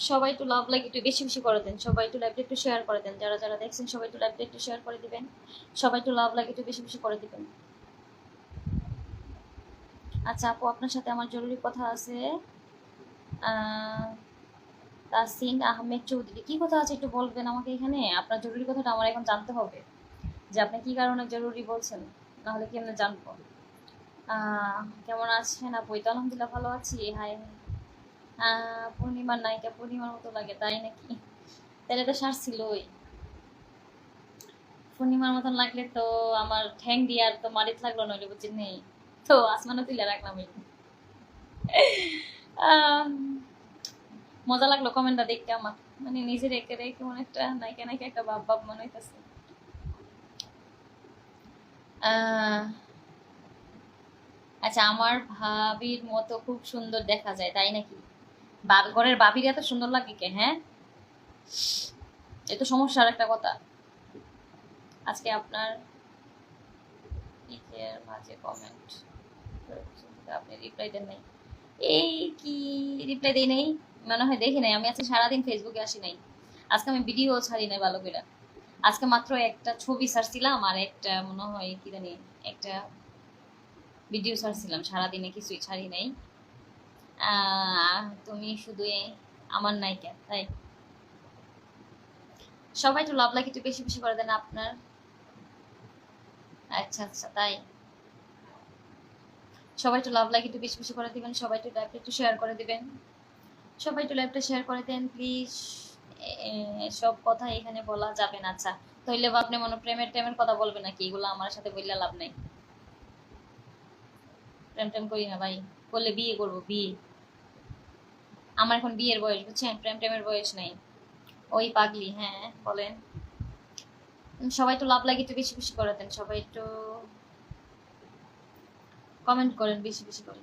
সবাই একটু love like একটু বেশি বেশি করে দেন, সবাই একটু লাইভটা একটু শেয়ার করে দেন, যারা যারা দেখছেন সবাই একটু লাইভটা একটু শেয়ার করে দিবেন, সবাই একটু লাভ লাইক একটু বেশি বেশি করে দিবেন। আচ্ছা আপু, আপনার সাথে আমার জরুরি কথা আছে। তাসিন আহমেদ চৌধুরী, কি কথা আছে একটু বলবেন আমাকে এখানে? আপনার জরুরি কথাটা আমার এখন জানতে হবে, যে আপনি কি কারণে জরুরি বলছেন, নাহলে কি আমরা জানবো। কেমন আছেন আপু? তো আলহামদুলিল্লাহ ভালো আছি। হাই। পূর্ণিমার নায়িকা পূর্ণিমার মতো লাগে, তাই নাকি? তাহলে তো সার ছিলই। পূর্ণিমার মতন লাগলে তো আমার ঠ্যাং দিয়ে আর তো মারিত লাগলো, নইলে বুঝছেন নেই তো আসমানে তুলে রাখলাম। আহ, মজা লাগলো কমেন্টটা দেখতে আমার, মানে নিজের একে রেখে কেমন একটা নায়িকা নায়িকা একটা ভাব ভাব মনে হইতেছে। আচ্ছা, আমার ভাবির মতো খুব সুন্দর দেখা যায়, তাই নাকি? ঘরের ভাবির এত সুন্দর লাগে কে? হ্যাঁ, এ তো সমস্যার একটা কথা। আজকে আপনার পিকের মাঝে কমেন্ট আপনি রিপ্লাই দেন নাই, এই কি রিপ্লাই দেই নাই? মনে হয় দেখি নাই আমি। আজকে সারাদিন ফেসবুকে আসি নাই, আজকে আমি ভিডিও ছাড়ি নাই ভালো করে। আজকে মাত্র একটা ছবি ছাড়ছিলাম আর একটা মনে হয় কি জানি একটা ভিডিও ছাড়ছিলাম, সারাদিনে কিছুই ছাড়ি নাই। তুমি শুধু আমার নায়িকা, তাই সবাই একটু লাভ লাইক একটু বেশি বেশি করে দেন আপনার। আচ্ছা আচ্ছা, তাই সবাই একটু লাভ লাইক একটু বেশি বেশি করে দিবেন, সবাই একটু লাইভটা একটু শেয়ার করে দিবেন, সবাই একটু লাইভটা শেয়ার করে দেন প্লিজ। সব কথা এখানে বলা যাবে না। আচ্ছা, তাইলে বা আপনি মনে প্রেমের টেমের কথা বলবেন নাকি? এগুলো আমার সাথে বললে লাভ নাই। প্রেম টেম করি না ভাই, করলে বিয়ে করবো, বিয়ে। আমার এখন বিয়ের বয়স, বুঝছেন, প্রেম টেমের বয়স নাই। ওই পাগলি, হ্যাঁ বলেন। সবাই একটু লাভ লাইক একটু বেশি বেশি করে দেন, সবাই একটু কমেন্ট করেন বেশি বেশি করে।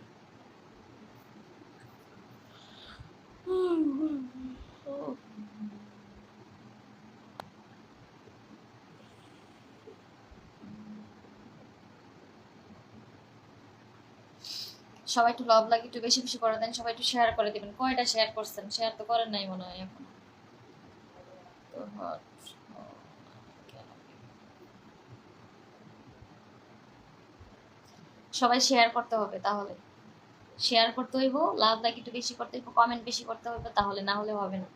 সবাই একটু লাভ লাইক একটু বেশি বেশি করে দেন, সবাই একটু শেয়ার করে দিবেন। কয়টা শেয়ার করছেন? শেয়ার তো করেন নাই মনে হয় এখন। তো সবাই শেয়ার করতে হবে, তাহলে শেয়ার করতে হইব, লাভ লাইক একটু বেশি করতে হইব, কমেন্ট বেশি করতে হইব, তাহলে না হলে হবে না।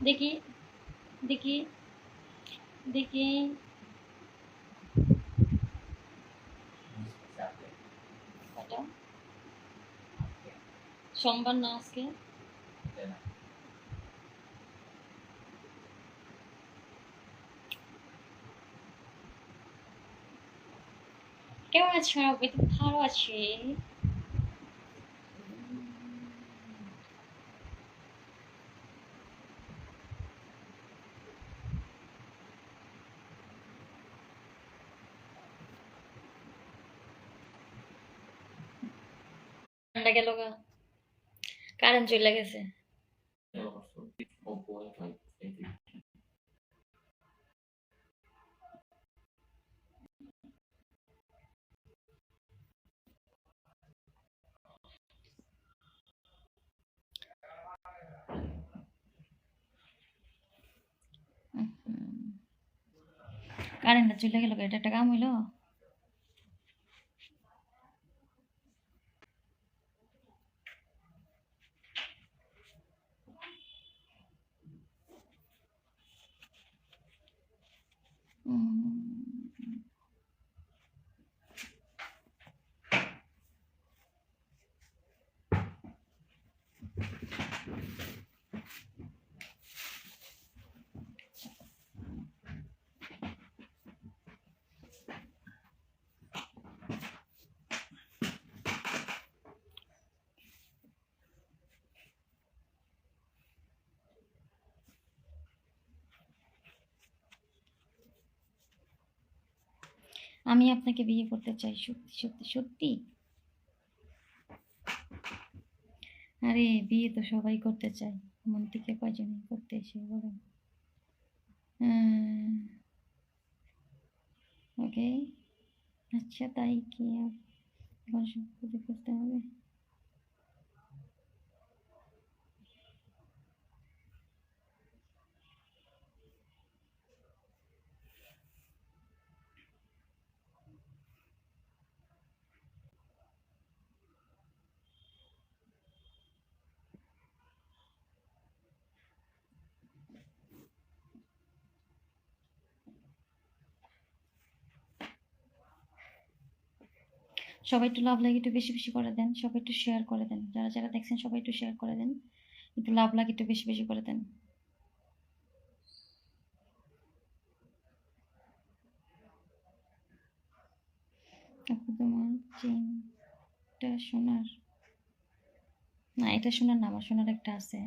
দেখি দেখি দেখি, কয়টা? সোমবার না আজকে? কেমন আছো? আমি তো ভালো আছি। ঠান্ডা গেল গা, কারেন্ট চলে গেছে। কারেন্টটা চলে গেল, এটা একটা কাম হইলো। আমি আপনাকে বিয়ে করতে চাই, সত্যি সত্যি সত্যি। আরে বিয়ে তো সবাই করতে চায়, মন থেকে কয়জন করতে এসে বলেন। ওকে, আচ্ছা তাই কি এখন সব কিছু করতে হবে? সবাই একটু লাভ লাগে একটু বেশি বেশি করে দেন, সবাই একটু শেয়ার করে দেন, যারা যারা দেখছেন সবাই একটু শেয়ার করে দেন, একটু লাভ লাগে একটু বেশি বেশি করে দেন। আপু তোমার চেনটা সোনার? না এটা সোনার না, আমার সোনার একটা আছে।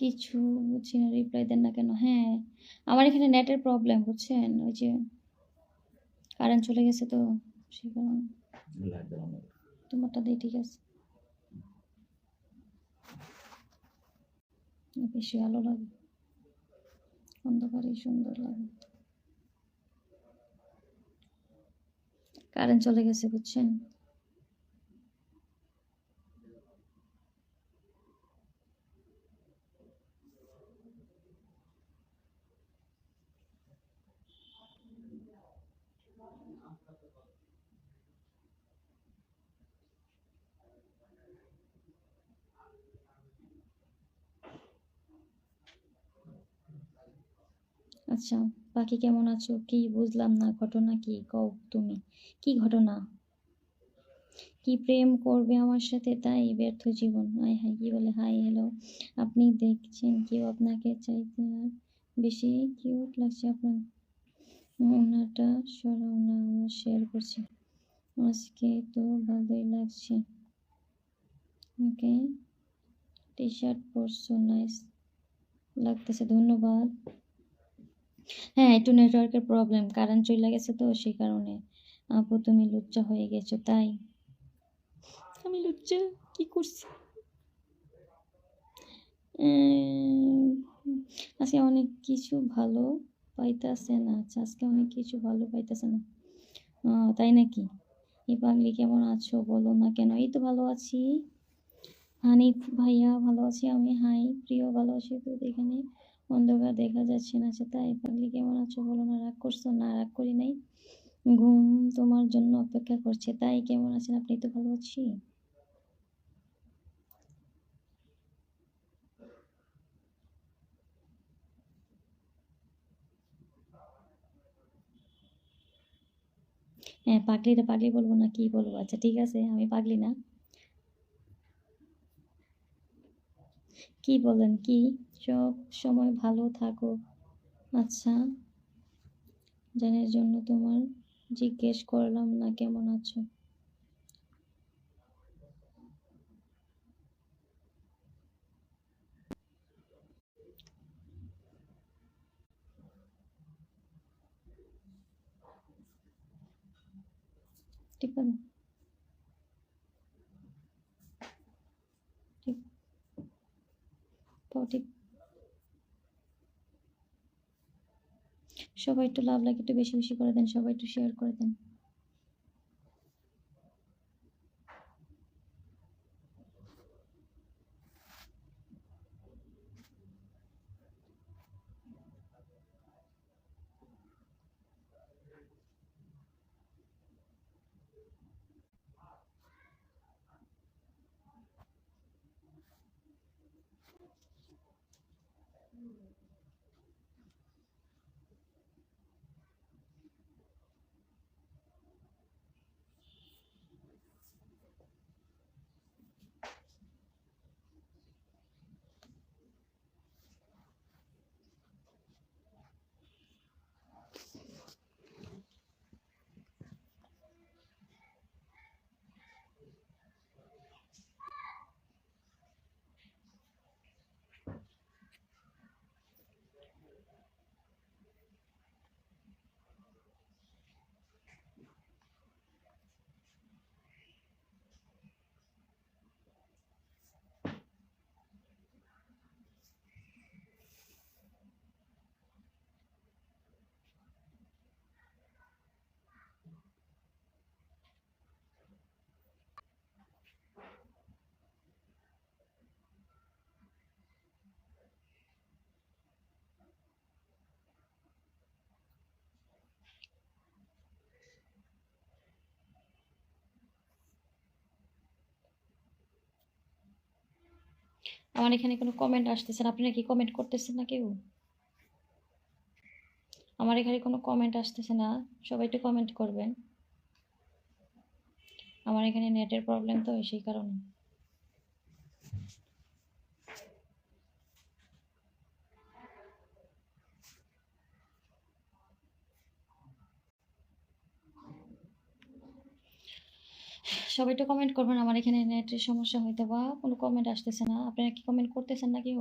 কিছু বুঝছি না, রিপ্লাই দেন না কেন? হ্যাঁ আমার এখানে নেটের প্রবলেম বুঝছেন, ওই যে কারেন্ট চলে গেছে তো সেই কারণে। তোমারটা দিয়ে ঠিক আছে, বেশি ভালো লাগে, অন্ধকারে সুন্দর লাগে। কারেন্ট চলে গেছে বুঝছেন। আচ্ছা বাকি কেমন আছো? কি বুঝলাম না, ঘটনা কি কও তুমি? কি ঘটনা? কি প্রেম করবে আমার সাথে তাই ব্যর্থ জীবন? হাই হাই কি বলে, হাই হ্যালো, আপনি দেখছেন কেউ আপনাকে চাইতে আর বেশি কিউট লাগছে আপনার। ওনাটা সরাও না, আমার শেয়ার করছি আজকে তো ভালোই লাগছে। ওকে, টি শার্ট পরছো, নাইস লাগতেছে, ধন্যবাদ। হ্যাঁ একটু নেটওয়ার্কের প্রবলেম, কারেন্ট চলে গেছে তো সেই কারণে। আপু তুমি লুচ্চা হয়ে গেছো তাই? আমি লুচ্চা কি করছি? আজকে অনেক কিছু ভালো পাইতেছে না। আচ্ছা আজকে অনেক কিছু ভালো পাইতেছে না, তাই নাকি? এই পাগলি কেমন আছো বলো না কেন? এই তো ভালো আছি হানিফ ভাইয়া, ভালো আছি আমি। হাই প্রিয়, ভালো আছি তো, এখানে অন্ধকার দেখা যাচ্ছে না। আচ্ছা তাই পাগলি কেমন আছো বলো না, রাগ করছো? না রাগ করি নাই, ঘুম তোমার জন্য অপেক্ষা করছে। তাই কেমন আছেন আপনি? তো ভালো আছি। হ্যাঁ পাগলিটা পাগলি বলবো না কি বলবো? আচ্ছা ঠিক আছে আমি পাগলি না। কি বলেন কি? সব সময় ভালো থাকো। আচ্ছা জানার জন্য তোমার জিজ্ঞেস করলাম না কেমন আছো। ঠিক আছে, ঠিক ঠিক। সবাই একটু লাভ লাগে একটু বেশি বেশি করে দেন, সবাই একটু শেয়ার করে দেন। আমার এখানে কোনো কমেন্ট আসতেছে না, আপনারা কি কমেন্ট করতেছেন না কেউ? আমার এখানে কোনো কমেন্ট আসতেছে না, সবাই একটু কমেন্ট করবেন। আমার এখানে নেটের প্রবলেম তো সেই কারণে। সবাই একটু কমেন্ট করবেন, আমার এখানে নেটের সমস্যা হয়তো বা কোনো কমেন্ট আসতেছে না, আপনারা কি কমেন্ট করতেছেন না কেউ?